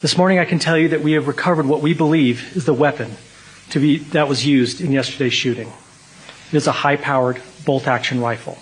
This morning I can tell you that we have recovered what we believe is the weapon that was used in yesterday's shooting. It is a high-powered bolt-action rifle.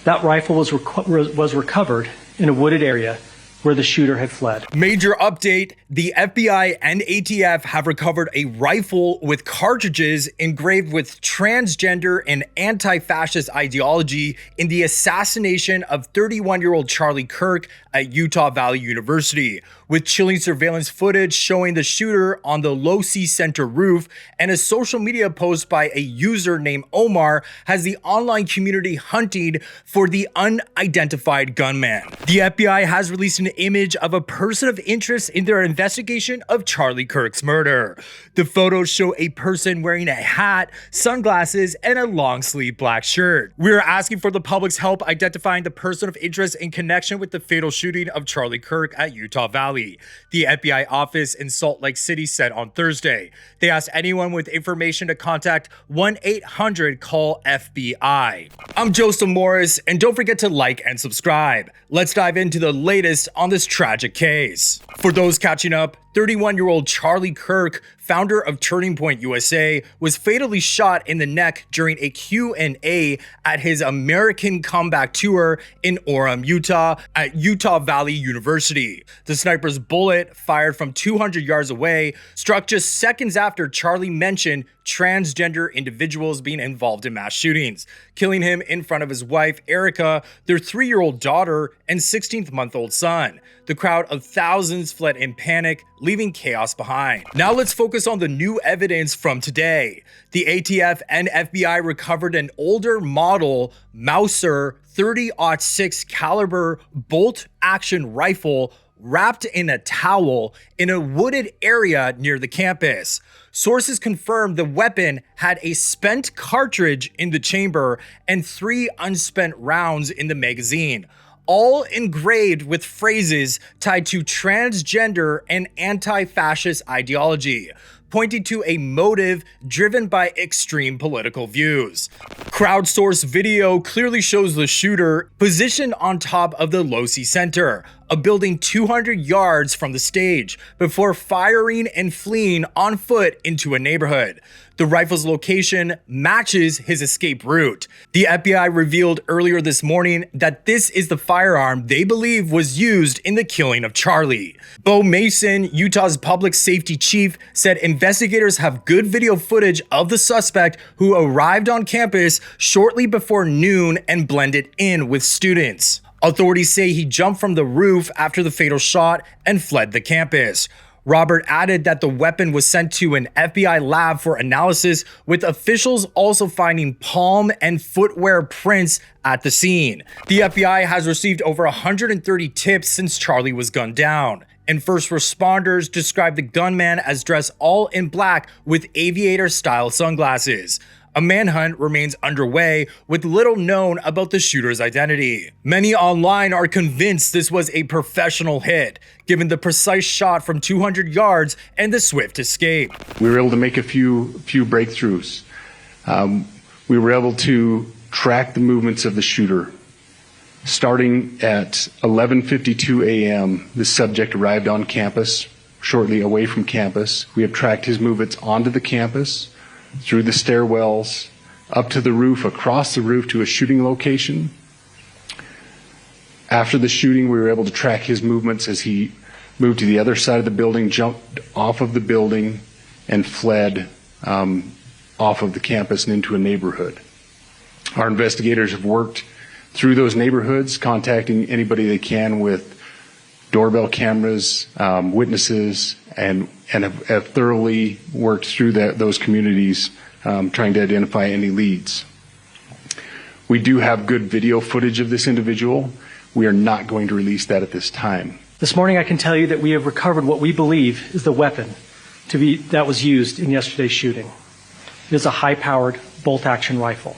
That rifle was recovered in a wooded area where the shooter had fled. Major update, the FBI and ATF have recovered a rifle with cartridges engraved with transgender and anti-fascist ideology in the assassination of 31-year-old Charlie Kirk at Utah Valley University, with chilling surveillance footage showing the shooter on the Low-C Center roof, and a social media post by a user named Omar has the online community hunting for the unidentified gunman. The FBI has released an image of a person of interest in their investigation of Charlie Kirk's murder. The photos show a person wearing a hat, sunglasses, and a long-sleeve black shirt. We are asking for the public's help identifying the person of interest in connection with the fatal shooting of Charlie Kirk at Utah Valley, the FBI office in Salt Lake City said on Thursday. They asked anyone with information to contact 1-800-CALL-FBI. I'm Joseph Morris, and don't forget to like and subscribe. Let's dive into the latest on this tragic case. For those catching up, 31-year-old Charlie Kirk, founder of Turning Point USA, was fatally shot in the neck during a Q&A at his American Comeback Tour in Orem, Utah at Utah Valley University. The sniper's bullet, fired from 200 yards away, struck just seconds after Charlie mentioned transgender individuals being involved in mass shootings, killing him in front of his wife, Erica, their 3-year-old daughter, and 16-month-old son. The crowd of thousands fled in panic, leaving chaos behind. Now let's focus on the new evidence from today. The ATF and FBI recovered an older model Mauser 30-06 caliber bolt-action rifle wrapped in a towel in a wooded area near the campus. Sources confirmed the weapon had a spent cartridge in the chamber and 3 unspent rounds in the magazine, all engraved with phrases tied to transgender and anti-fascist ideology, pointing to a motive driven by extreme political views. Crowdsourced video clearly shows the shooter positioned on top of the Low-C Center, a building 200 yards from the stage, before firing and fleeing on foot into a neighborhood. The rifle's location matches his escape route. The FBI revealed earlier this morning that this is the firearm they believe was used in the killing of Charlie. Bo Mason, Utah's public safety chief, said investigators have good video footage of the suspect who arrived on campus shortly before noon and blended in with students. Authorities say he jumped from the roof after the fatal shot and fled the campus. Robert added that the weapon was sent to an FBI lab for analysis, with officials also finding palm and footwear prints at the scene. The FBI has received over 130 tips since Charlie was gunned down, and first responders described the gunman as dressed all in black with aviator-style sunglasses. A manhunt remains underway, with little known about the shooter's identity. Many online are convinced this was a professional hit, given the precise shot from 200 yards and the swift escape. We were able to make a few breakthroughs. We were able to track the movements of the shooter. Starting at 11:52 a.m., the subject arrived on campus, shortly away from campus. We have tracked his movements onto the campus, through the stairwells, up to the roof, across the roof to a shooting location. After the shooting, we were able to track his movements as he moved to the other side of the building, jumped off of the building, and fled off of the campus and into a neighborhood. Our investigators have worked through those neighborhoods, contacting anybody they can with doorbell cameras, witnesses, and have thoroughly worked through those communities, trying to identify any leads. We do have good video footage of this individual. We are not going to release that at this time. This morning I can tell you that we have recovered what we believe is the weapon that was used in yesterday's shooting. It is a high-powered bolt-action rifle.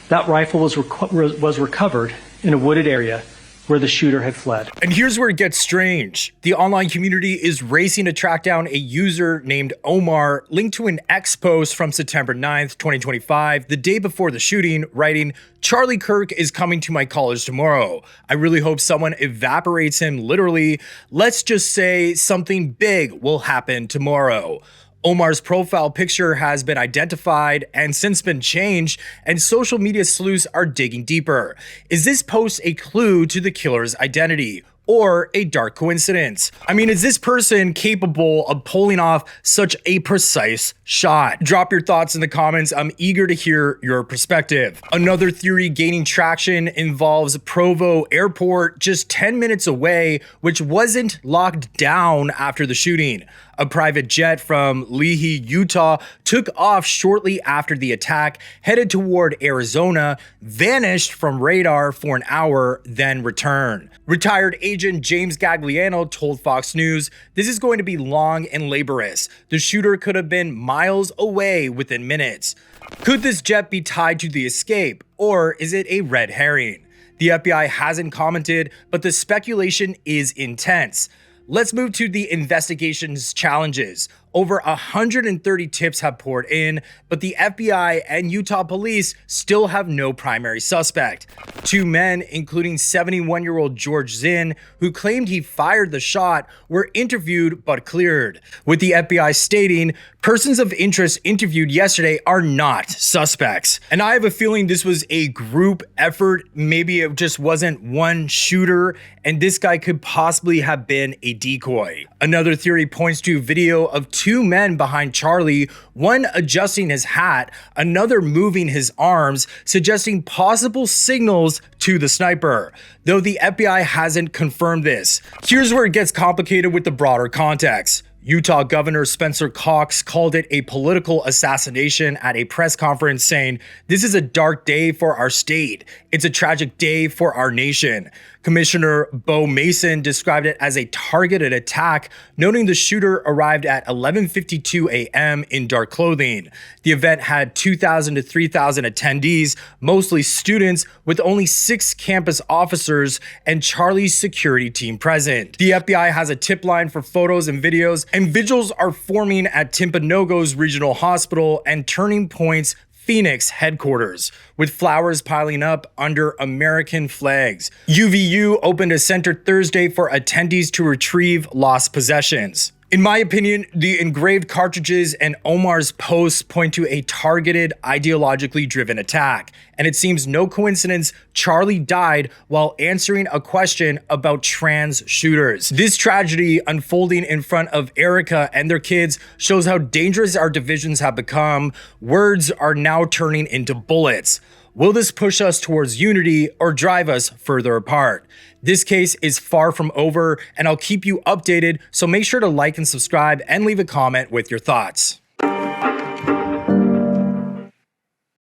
That rifle was recovered in a wooded area where the shooter had fled. And here's where it gets strange. The online community is racing to track down a user named Omar linked to an X post from September 9th, 2025, the day before the shooting, writing, "Charlie Kirk is coming to my college tomorrow. I really hope someone evaporates him literally. Let's just say something big will happen tomorrow." Omar's profile picture has been identified and since been changed, and social media sleuths are digging deeper. Is this post a clue to the killer's identity? Or a dark coincidence? I mean, is this person capable of pulling off such a precise shot? Drop your thoughts in the comments. I'm eager to hear your perspective. Another theory gaining traction involves Provo Airport, just 10 minutes away, which wasn't locked down after the shooting. A private jet from Leahy, Utah took off shortly after the attack, headed toward Arizona, vanished from radar for an hour, then returned. Retired agent James Gagliano told Fox News, "This is going to be long and laborious. The shooter could have been miles away within minutes. Could this jet be tied to the escape, or is it a red herring?" The FBI hasn't commented, but the speculation is intense. Let's move to the investigation's challenges. Over 130 tips have poured in, but the FBI and Utah police still have no primary suspect. Two men, including 71-year-old George Zinn, who claimed he fired the shot, were interviewed but cleared, with the FBI stating, "Persons of interest interviewed yesterday are not suspects." And I have a feeling this was a group effort. Maybe it just wasn't one shooter, and this guy could possibly have been a decoy. Another theory points to video of two men behind Charlie, one adjusting his hat, another moving his arms, suggesting possible signals to the sniper, though the FBI hasn't confirmed this. Here's where it gets complicated with the broader context. Utah Governor Spencer Cox called it a political assassination at a press conference, saying, "This is a dark day for our state. It's a tragic day for our nation." Commissioner Bo Mason described it as a targeted attack, noting the shooter arrived at 11:52 a.m. in dark clothing. The event had 2,000 to 3,000 attendees, mostly students, with only 6 campus officers and Charlie's security team present. The FBI has a tip line for photos and videos, and vigils are forming at Timpanogos Regional Hospital and Turning Point's Phoenix headquarters, with flowers piling up under American flags. UVU opened a center Thursday for attendees to retrieve lost possessions. In my opinion, the engraved cartridges and Omar's posts point to a targeted, ideologically driven attack. And it seems no coincidence Charlie died while answering a question about trans shooters. This tragedy unfolding in front of Erica and their kids shows how dangerous our divisions have become. Words are now turning into bullets. Will this push us towards unity or drive us further apart? This case is far from over, and I'll keep you updated, so make sure to like and subscribe and leave a comment with your thoughts.